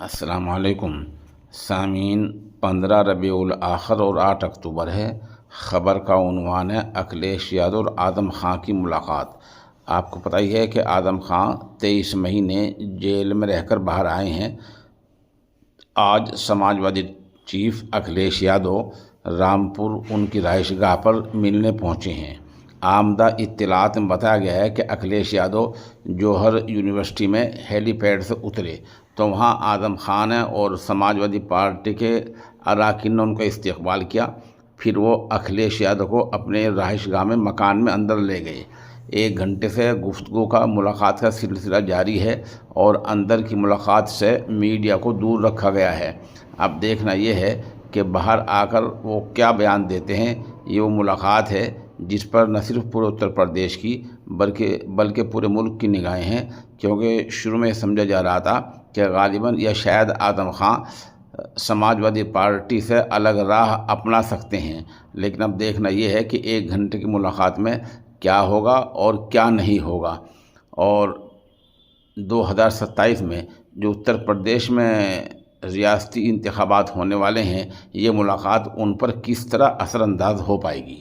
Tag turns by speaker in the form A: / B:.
A: السلام علیکم سامعین، 15 ربیع الاخر اور 8 اکتوبر ہے۔ خبر کا عنوان ہے اکھلیش یادو اور اعظم خان کی ملاقات۔ آپ کو پتہ ہی ہے کہ اعظم خان 23 مہینے جیل میں رہ کر باہر آئے ہیں۔ آج سماجوادی چیف اکھلیش یادو رامپور ان کی رہائش گاہ پر ملنے پہنچے ہیں۔ آمدہ اطلاعات میں بتایا گیا ہے کہ اکھلیش یادو جوہر یونیورسٹی میں ہیلی پیڈ سے اترے تو وہاں اعظم خان اور سماجوادی پارٹی کے اراکین نے ان کا استقبال کیا۔ پھر وہ اکھلیش یادو کو اپنے رہائش گاہ میں مکان میں اندر لے گئے۔ 1 گھنٹے سے گفتگو کا ملاقات کا سلسلہ جاری ہے اور اندر کی ملاقات سے میڈیا کو دور رکھا گیا ہے۔ اب دیکھنا یہ ہے کہ باہر آ کر وہ کیا بیان دیتے ہیں۔ یہ وہ ملاقات ہے جس پر نہ صرف پورے اتر پردیش کی بلکہ پورے ملک کی نگاہیں ہیں، کیونکہ شروع میں سمجھا جا رہا تھا کہ غالباً یا شاید اعظم خان سماجوادی پارٹی سے الگ راہ اپنا سکتے ہیں، لیکن اب دیکھنا یہ ہے کہ 1 گھنٹے کی ملاقات میں کیا ہوگا اور کیا نہیں ہوگا۔ اور 2027 میں جو اتر پردیش میں ریاستی انتخابات ہونے والے ہیں، یہ ملاقات ان پر کس طرح اثر انداز ہو پائے گی۔